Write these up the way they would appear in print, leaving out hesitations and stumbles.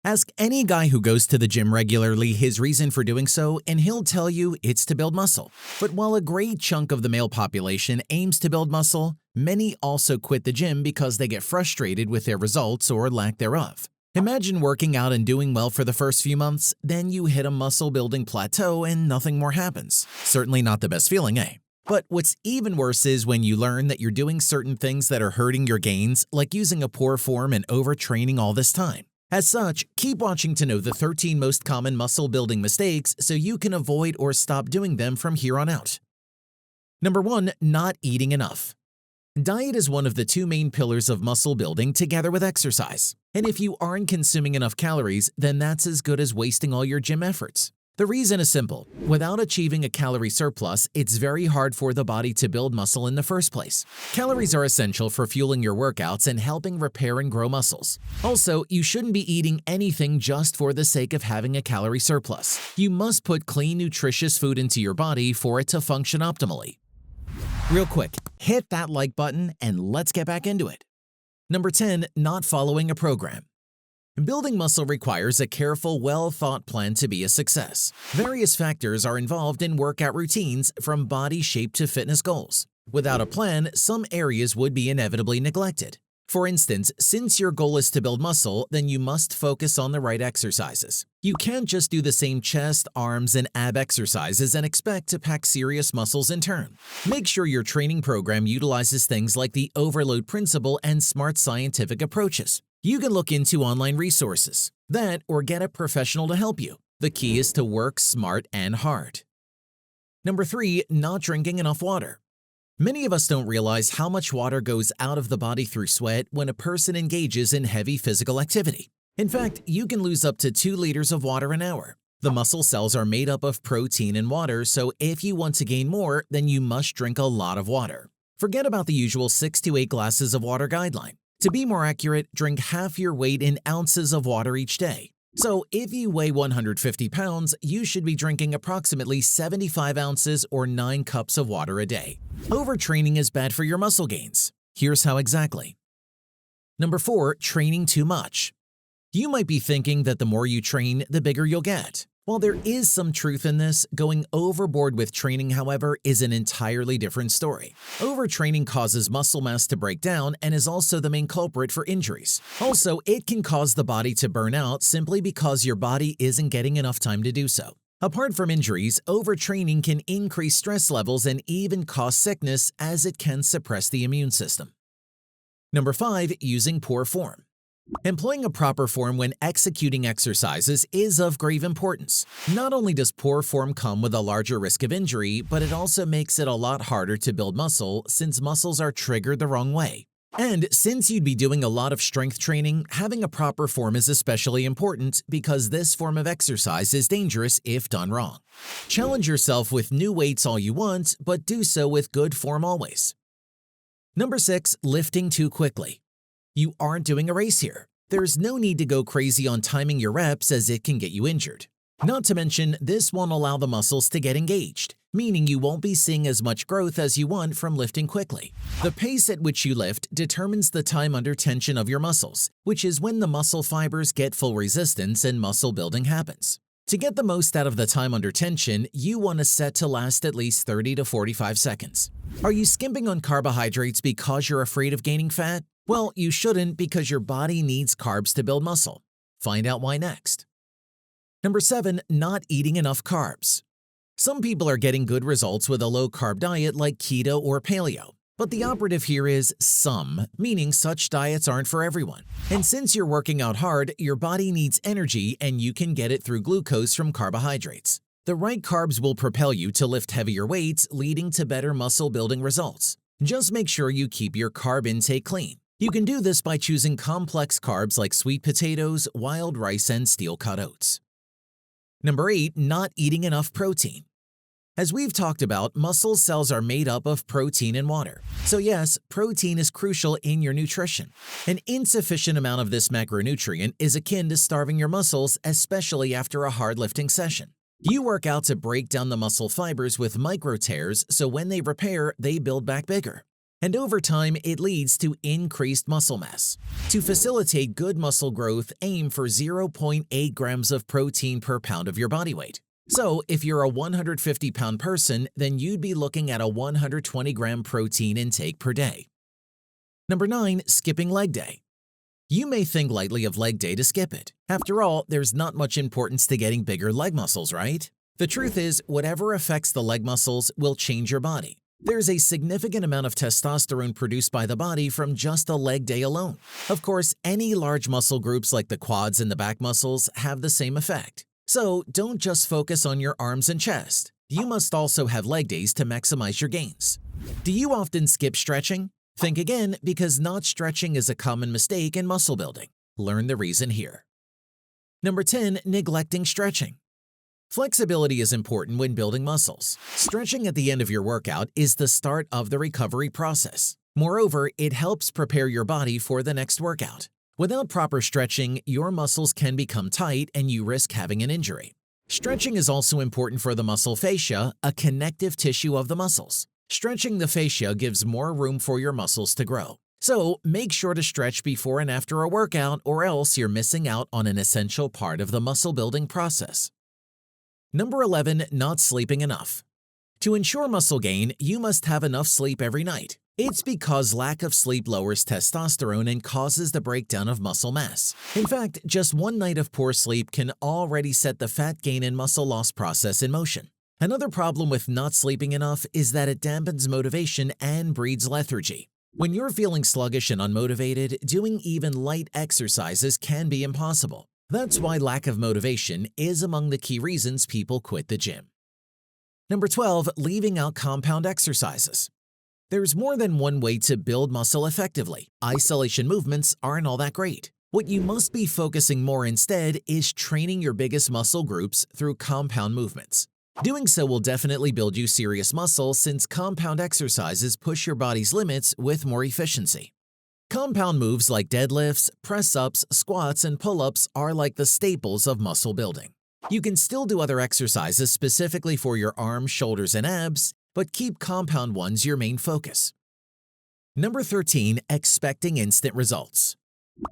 Ask any guy who goes to the gym regularly his reason for doing so, and he'll tell you it's to build muscle. But while a great chunk of the male population aims to build muscle, many also quit the gym because they get frustrated with their results or lack thereof. Imagine working out and doing well for the first few months, then you hit a muscle-building plateau and nothing more happens. Certainly not the best feeling, eh? But what's even worse is when you learn that you're doing certain things that are hurting your gains, like using a poor form and overtraining all this time. As such, keep watching to know the 13 most common muscle-building mistakes so you can avoid or stop doing them from here on out. Number 1. Not eating enough. Diet is one of the two main pillars of muscle building together with exercise. And if you aren't consuming enough calories, then that's as good as wasting all your gym efforts. The reason is simple. Without achieving a calorie surplus, it's very hard for the body to build muscle in the first place. Calories are essential for fueling your workouts and helping repair and grow muscles. Also, you shouldn't be eating anything just for the sake of having a calorie surplus. You must put clean, nutritious food into your body for it to function optimally. Real quick, hit that like button and let's get back into it. Number 10. Not following a program. Building muscle requires a careful, well-thought plan to be a success. Various factors are involved in workout routines, from body shape to fitness goals. Without a plan, some areas would be inevitably neglected. For instance, since your goal is to build muscle, then you must focus on the right exercises. You can't just do the same chest, arms, and ab exercises and expect to pack serious muscles in turn. Make sure your training program utilizes things like the overload principle and smart scientific approaches. You can look into online resources, that, or get a professional to help you. The key is to work smart and hard. Number 3. Not drinking enough water. Many of us don't realize how much water goes out of the body through sweat when a person engages in heavy physical activity. In fact, you can lose up to 2 liters of water an hour. The muscle cells are made up of protein and water, so if you want to gain more, then you must drink a lot of water. Forget about the usual 6 to 8 glasses of water guideline. To be more accurate, drink half your weight in ounces of water each day. So if you weigh 150 pounds, you should be drinking approximately 75 ounces or 9 cups of water a day. Overtraining is bad for your muscle gains. Here's how exactly. Number 4. Training too much. You might be thinking that the more you train, the bigger you'll get. While there is some truth in this, going overboard with training, however, is an entirely different story. Overtraining causes muscle mass to break down and is also the main culprit for injuries. Also, it can cause the body to burn out simply because your body isn't getting enough time to do so. Apart from injuries, overtraining can increase stress levels and even cause sickness, as it can suppress the immune system. Number 5. Using poor form. Employing a proper form when executing exercises is of grave importance. Not only does poor form come with a larger risk of injury, but it also makes it a lot harder to build muscle since muscles are triggered the wrong way. And since you'd be doing a lot of strength training, having a proper form is especially important because this form of exercise is dangerous if done wrong. Challenge yourself with new weights all you want, but do so with good form always. Number 6. Lifting too quickly. You aren't doing a race here. There's no need to go crazy on timing your reps, as it can get you injured. Not to mention, this won't allow the muscles to get engaged, meaning you won't be seeing as much growth as you want from lifting quickly. The pace at which you lift determines the time under tension of your muscles, which is when the muscle fibers get full resistance and muscle building happens. To get the most out of the time under tension, you want to set to last at least 30 to 45 seconds. Are you skimping on carbohydrates because you're afraid of gaining fat? Well, you shouldn't, because your body needs carbs to build muscle. Find out why next. Number 7. Not eating enough carbs. Some people are getting good results with a low-carb diet like keto or paleo. But the operative here is some, meaning such diets aren't for everyone. And since you're working out hard, your body needs energy, and you can get it through glucose from carbohydrates. The right carbs will propel you to lift heavier weights, leading to better muscle-building results. Just make sure you keep your carb intake clean. You can do this by choosing complex carbs like sweet potatoes, wild rice, and steel-cut oats. Number 8. Not eating enough protein. As we've talked about, muscle cells are made up of protein and water. So yes, protein is crucial in your nutrition. An insufficient amount of this macronutrient is akin to starving your muscles, especially after a hard lifting session. You work out to break down the muscle fibers with micro tears, so when they repair, they build back bigger. and over time it leads to increased muscle mass. To facilitate good muscle growth, aim for 0.8 grams of protein per pound of your body weight. So if you're a 150-pound person, then you'd be looking at a 120-gram protein intake per day. Number 9. Skipping leg day. You may think lightly of leg day to skip it. After all, there's not much importance to getting bigger leg muscles, right? The truth is, whatever affects the leg muscles will change your body. There's a significant amount of testosterone produced by the body from just a leg day alone. Of course, any large muscle groups like the quads and the back muscles have the same effect. So don't just focus on your arms and chest. You must also have leg days to maximize your gains. Do you often skip stretching? Think again, because not stretching is a common mistake in muscle building. Learn the reason here. Number 10. Neglecting stretching. Flexibility is important when building muscles. Stretching at the end of your workout is the start of the recovery process. Moreover, it helps prepare your body for the next workout. Without proper stretching, your muscles can become tight and you risk having an injury. Stretching is also important for the muscle fascia, a connective tissue of the muscles. Stretching the fascia gives more room for your muscles to grow. So make sure to stretch before and after a workout, or else you're missing out on an essential part of the muscle building process. Number 11. Not sleeping enough. To ensure muscle gain, you must have enough sleep every night. It's because lack of sleep lowers testosterone and causes the breakdown of muscle mass. In fact, just one night of poor sleep can already set the fat gain and muscle loss process in motion. Another problem with not sleeping enough is that it dampens motivation and breeds lethargy. When you're feeling sluggish and unmotivated, doing even light exercises can be impossible. That's why lack of motivation is among the key reasons people quit the gym. Number 12. Leaving out compound exercises. There's more than one way to build muscle effectively. Isolation movements aren't all that great. What you must be focusing more instead is training your biggest muscle groups through compound movements. Doing so will definitely build you serious muscle, since compound exercises push your body's limits with more efficiency. Compound moves like deadlifts, press-ups, squats, and pull-ups are like the staples of muscle building. You can still do other exercises specifically for your arms, shoulders, and abs, but keep compound ones your main focus. Number 13. Expecting instant results.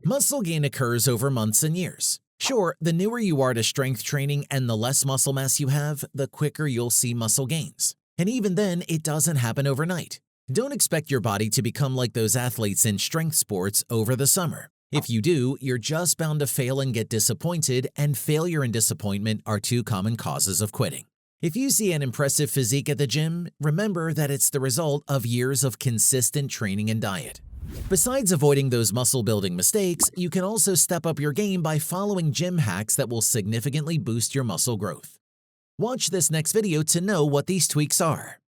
Muscle gain occurs over months and years. Sure, the newer you are to strength training and the less muscle mass you have, the quicker you'll see muscle gains. And even then, it doesn't happen overnight. Don't expect your body to become like those athletes in strength sports over the summer. If you do, you're just bound to fail and get disappointed, and failure and disappointment are two common causes of quitting. If you see an impressive physique at the gym, remember that it's the result of years of consistent training and diet. Besides avoiding those muscle-building mistakes, you can also step up your game by following gym hacks that will significantly boost your muscle growth. Watch this next video to know what these tweaks are.